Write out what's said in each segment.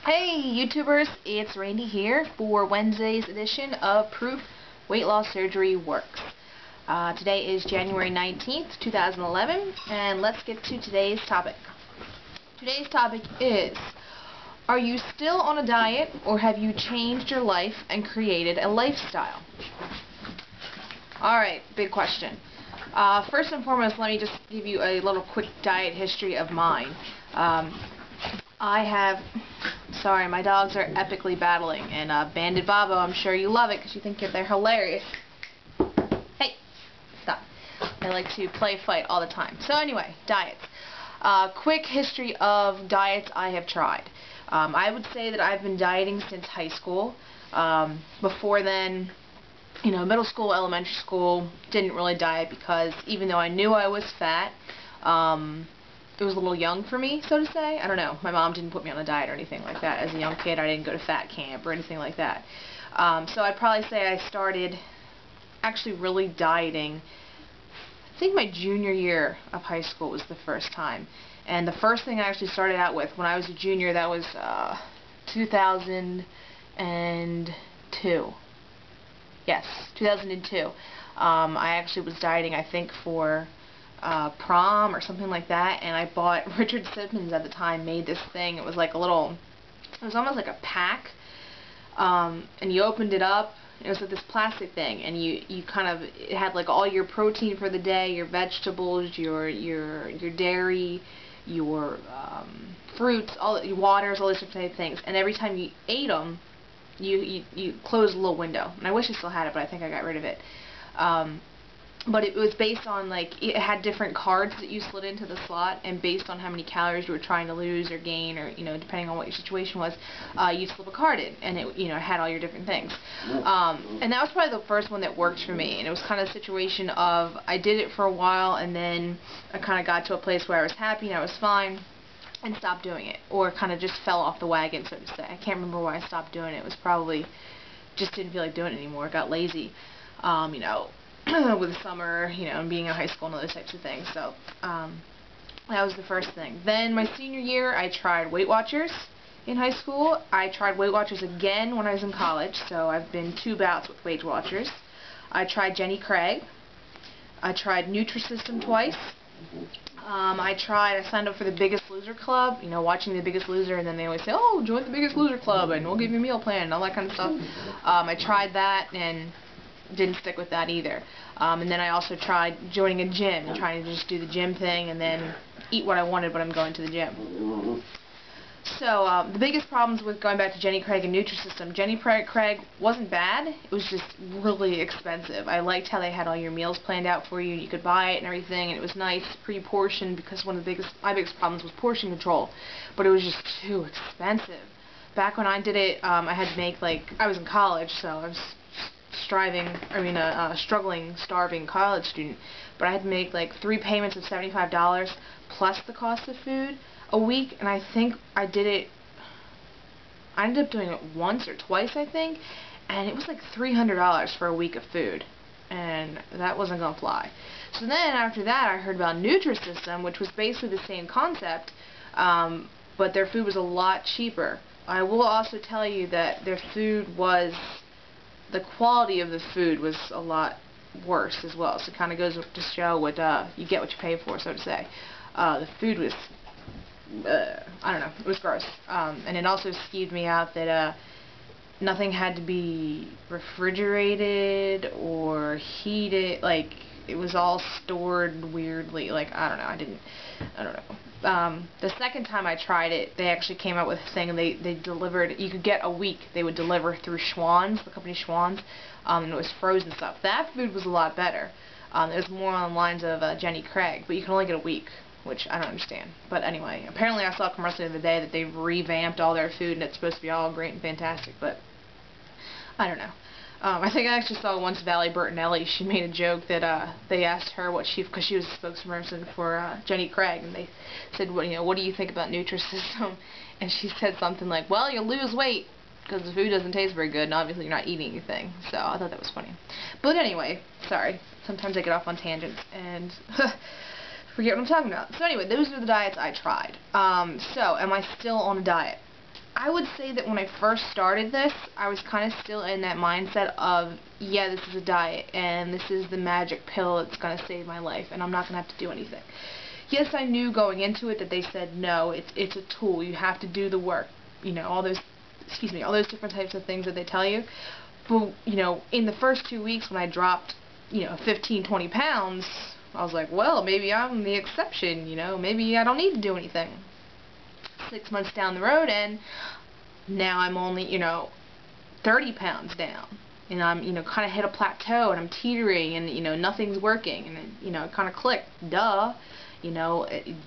Hey YouTubers, it's Randy here for Wednesday's edition of Proof Weight Loss Surgery Works. Today is January 19th, 2011, and let's get to today's topic. Today's topic is, are you still on a diet or have you changed your life and created a lifestyle? Alright, big question. First and foremost, let me just give you a little quick diet history of mine. Sorry, my dogs are epically battling, and Bandit Babo, I'm sure you love it because you think they're hilarious. Hey, stop. They like to play fight all the time. So anyway, diets. Quick history of diets I have tried. I would say that I've been dieting since high school. Before then, middle school, elementary school, didn't really diet because even though I knew I was fat, it was a little young for me, so to say. I don't know. My mom didn't put me on a diet or anything like that. As a young kid, I didn't go to fat camp or anything like that. So I'd probably say I started actually really dieting, I think my junior year of high school was the first time. And the first thing I actually started out with when I was a junior, that was 2002. Yes, 2002. I actually was dieting, I think, for prom or something like that, and I bought, Richard Simmons at the time made this thing. It was like a little, it was almost like a pack, and you opened it up, and it was like this plastic thing, and you kind of, it had like all your protein for the day, your vegetables, your dairy, your fruits, all your waters, all these different things, and every time you ate them, you closed a little window, and I wish I still had it, but I think I got rid of it. But it was based on, like, it had different cards that you slid into the slot, and based on how many calories you were trying to lose or gain, or, depending on what your situation was, you slip a card in, and it, had all your different things. And that was probably the first one that worked for me, and it was kind of a situation of, I did it for a while, and then I kind of got to a place where I was happy and I was fine, and stopped doing it, or kind of just fell off the wagon, so to say. I can't remember why I stopped doing it. It was probably, just didn't feel like doing it anymore, got lazy, with the summer, and being in high school and those types of things. So, that was the first thing. Then my senior year, I tried Weight Watchers in high school. I tried Weight Watchers again when I was in college, so I've been 2 bouts with Weight Watchers. I tried Jenny Craig. I tried Nutrisystem twice. I signed up for the Biggest Loser Club, watching the Biggest Loser, and then they always say, oh, join the Biggest Loser Club, and we'll give you a meal plan, and all that kind of stuff. I tried that, and didn't stick with that either. And then I also tried joining a gym and trying to just do the gym thing and then eat what I wanted when I'm going to the gym. So the biggest problems with going back to Jenny Craig and Nutrisystem, Jenny Craig wasn't bad, it was just really expensive. I liked how they had all your meals planned out for you, you could buy it and everything, and it was nice, pre-portioned, because my biggest problems was portion control, but it was just too expensive. Back when I did it, I had to make, I was in college, so I was struggling, starving college student, but I had to make 3 payments of $75 plus the cost of food a week, and I think I ended up doing it once or twice, I think, and it was like $300 for a week of food, and that wasn't gonna fly. So then after that I heard about Nutrisystem, which was basically the same concept, but their food was a lot cheaper. I will also tell you that their food was, the quality of the food was a lot worse as well, so it kind of goes to show what you get what you pay for, so to say. The food was, I don't know, it was gross. And it also skeeved me out that nothing had to be refrigerated or heated, it was all stored weirdly, I don't know, I don't know. The second time I tried it, they actually came out with a thing, and they delivered, you could get a week, they would deliver through Schwann's, the company Schwann's, and it was frozen stuff. That food was a lot better. It was more on the lines of Jenny Craig, but you can only get a week, which I don't understand. But anyway, apparently I saw a commercial the other day that they've revamped all their food, and it's supposed to be all great and fantastic, but I don't know. I think I actually saw once Valerie Bertinelli, she made a joke that they asked her what because she was a spokesperson for Jenny Craig, and they said, what do you think about Nutrisystem? And she said something like, well, you'll lose weight because the food doesn't taste very good, and obviously you're not eating anything. So I thought that was funny. But anyway, sorry, sometimes I get off on tangents and forget what I'm talking about. So anyway, those are the diets I tried. So am I still on a diet? I would say that when I first started this, I was kind of still in that mindset of, yeah, this is a diet, and this is the magic pill that's going to save my life, and I'm not going to have to do anything. Yes, I knew going into it that they said, no, it's a tool, you have to do the work, all those different types of things that they tell you. But, in the first 2 weeks when I dropped, 15, 20 pounds, I was like, well, maybe I'm the exception, maybe I don't need to do anything. 6 months down the road, and now I'm only, 30 pounds down, and I'm, kind of hit a plateau, and I'm teetering, and, nothing's working, and, it kind of clicked, duh,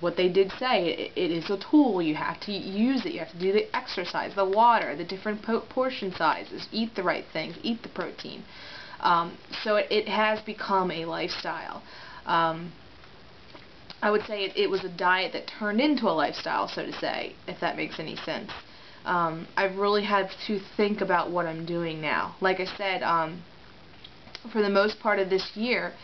what they did say, it is a tool, you have to use it, you have to do the exercise, the water, the different portion sizes, eat the right things, eat the protein, so it has become a lifestyle. I would say it was a diet that turned into a lifestyle, so to say, if that makes any sense. I've really had to think about what I'm doing now. Like I said, for the most part of this year,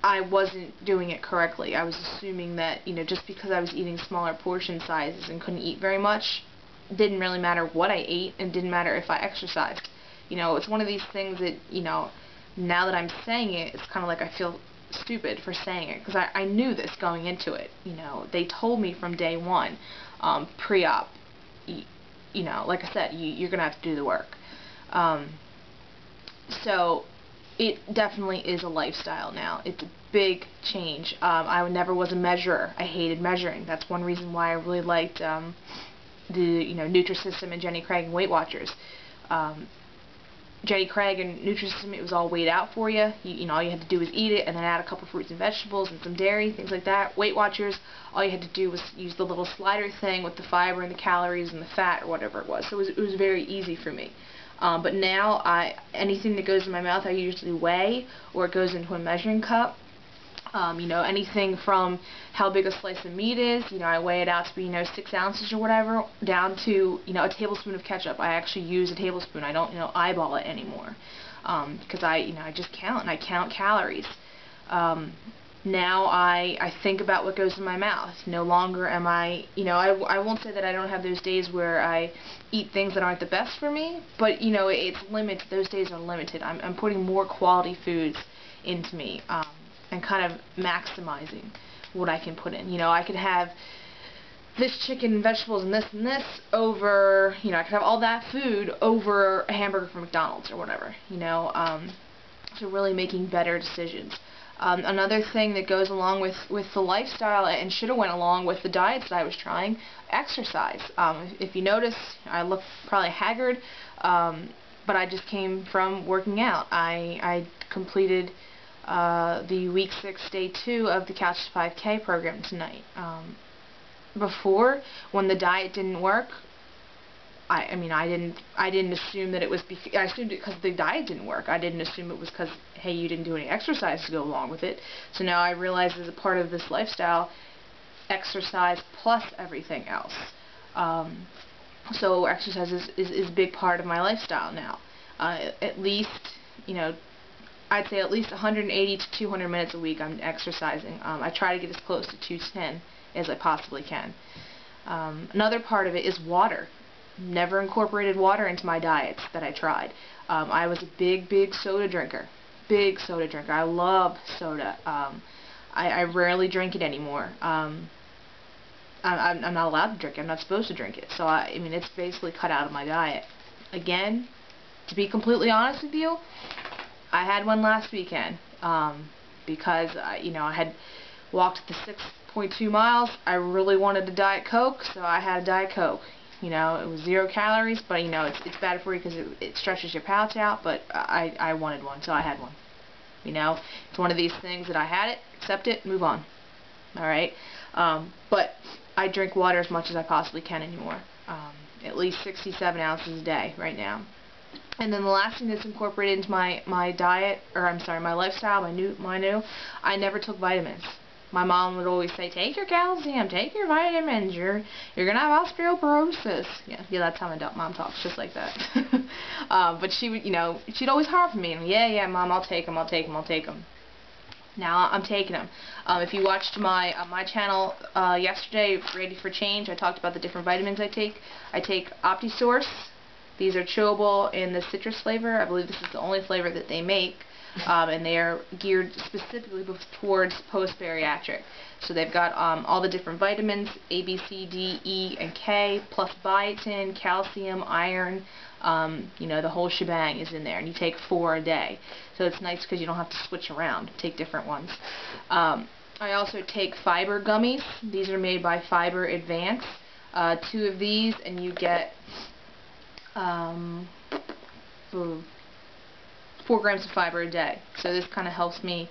I wasn't doing it correctly. I was assuming that, just because I was eating smaller portion sizes and couldn't eat very much, it didn't really matter what I ate, and didn't matter if I exercised. It's one of these things that, now that I'm saying it, it's kind of like I feel stupid for saying it, because I knew this going into it. They told me from day one, pre-op, like I said, you're going to have to do the work. So it definitely is a lifestyle now. It's a big change. I never was a measurer. I hated measuring. That's one reason why I really liked the Nutrisystem and Jenny Craig and Weight Watchers. Jenny Craig and Nutrisystem, it was all weighed out for you. All you had to do was eat it, and then add a couple fruits and vegetables and some dairy, things like that. Weight Watchers, all you had to do was use the little slider thing with the fiber and the calories and the fat or whatever it was. So it was very easy for me. But now, anything that goes in my mouth I usually weigh, or it goes into a measuring cup. Anything from how big a slice of meat is, I weigh it out to be, 6 ounces or whatever, down to, a tablespoon of ketchup. I actually use a tablespoon. I don't, eyeball it anymore. Because I just count, and I count calories. Now I think about what goes in my mouth. No longer am I won't say that I don't have those days where I eat things that aren't the best for me, but, it's limited. Those days are limited. I'm putting more quality foods into me. And kind of maximizing what I can put in. I could have this chicken and vegetables and this over, I could have all that food over a hamburger from McDonald's or whatever, so really making better decisions. Another thing that goes along with the lifestyle, and should have went along with the diets that I was trying, exercise. If you notice, I look probably haggard, but I just came from working out. I completed the week 6, day 2 of the Couch to 5K program tonight. Before, when the diet didn't work, I didn't assume that it was I assumed it because the diet didn't work. I didn't assume it was because, hey, you didn't do any exercise to go along with it. So now I realize as a part of this lifestyle, exercise plus everything else. So exercise is a big part of my lifestyle now. At least, I'd say at least 180 to 200 minutes a week I'm exercising. I try to get as close to 210 as I possibly can. Another part of it is water. Never incorporated water into my diets that I tried. I was a big soda drinker. Big soda drinker. I love soda. I rarely drink it anymore. I'm not allowed to drink it. I'm not supposed to drink it. So it's basically cut out of my diet. Again, to be completely honest with you, I had one last weekend because I had walked the 6.2 miles. I really wanted a Diet Coke, so I had a Diet Coke. It was 0 calories, but it's bad for you because it stretches your pouch out. But I wanted one, so I had one. It's one of these things that I had it, accept it, move on. All right, but I drink water as much as I possibly can anymore. At least 67 ounces a day right now. And then the last thing that's incorporated into my diet, or I'm sorry, my lifestyle, I never took vitamins. My mom would always say, take your calcium, take your vitamins, you're gonna have osteoporosis. Yeah, that's how my mom talks, just like that. But she would, she'd always harp for me, and yeah, mom, I'll take them. Now I'm taking them. If you watched my channel yesterday, Ready for Change, I talked about the different vitamins I take. I take OptiSource. These are chewable in the citrus flavor. I believe this is the only flavor that they make. And they are geared specifically towards post-bariatric. So they've got all the different vitamins, A, B, C, D, E, and K, plus biotin, calcium, iron, you know, the whole shebang is in there. And you take 4 a day. So it's nice because you don't have to switch around, take different ones. I also take fiber gummies. These are made by Fiber Advance. 2 of these and you get 4 grams of fiber a day. So this kind of helps me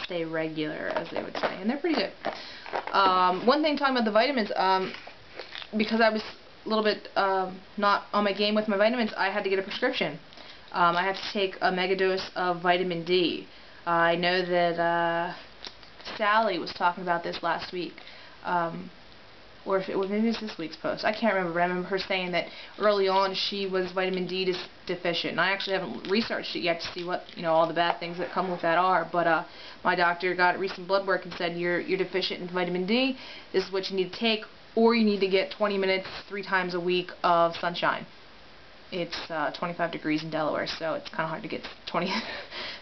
stay regular, as they would say. And they're pretty good. One thing talking about the vitamins, because I was a little bit not on my game with my vitamins, I had to get a prescription. I had to take a mega dose of vitamin D. I know that Sally was talking about this last week. Or if it was, maybe it was this week's post. I can't remember, but I remember her saying that early on she was vitamin D deficient. And I actually haven't researched it yet to see what, you know, all the bad things that come with that are. But my doctor got recent blood work and said you're deficient in vitamin D. This is what you need to take, or you need to get 20 minutes 3 times a week of sunshine. It's 25 degrees in Delaware, so it's kind of hard to get 20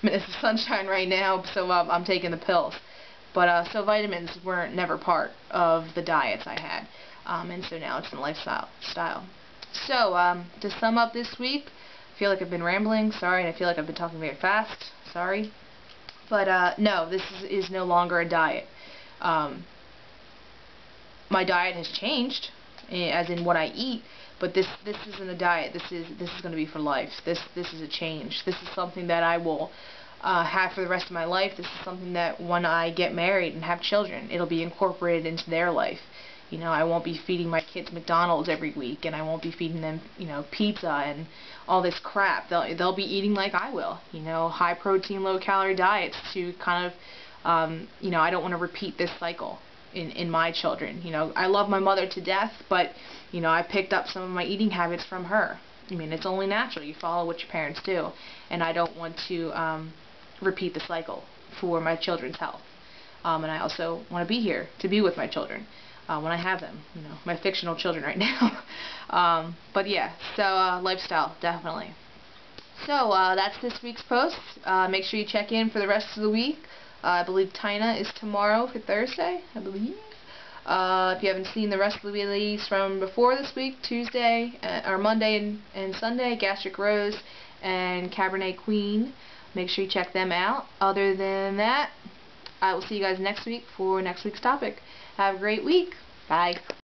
minutes of sunshine right now. So I'm taking the pills. But so vitamins were never part of the diets I had, and so now it's in the lifestyle. So to sum up this week, I feel like I've been rambling. Sorry, and I feel like I've been talking very fast. Sorry, but no, this is no longer a diet. My diet has changed, as in what I eat, but this isn't a diet. This is going to be for life. This is a change. This is something that I will have for the rest of my life. This is something that when I get married and have children, it'll be incorporated into their life. You know, I won't be feeding my kids McDonald's every week, and I won't be feeding them, you know, pizza and all this crap. They'll be eating like I will, you know, high protein, low calorie diets to kind of, you know, I don't want to repeat this cycle in my children. You know, I love my mother to death, but, you know, I picked up some of my eating habits from her. I mean, it's only natural. You follow what your parents do, and I don't want to repeat the cycle for my children's health. And I also want to be here to be with my children when I have them, you know, my fictional children right now. But yeah, so lifestyle, definitely. So that's this week's post. Make sure you check in for the rest of the week. I believe Tina is tomorrow for Thursday, I believe. If you haven't seen the rest of the release from before this week, Tuesday, or Monday and Sunday, Gastric Rose and Cabernet Queen. Make sure you check them out. Other than that, I will see you guys next week for next week's topic. Have a great week. Bye.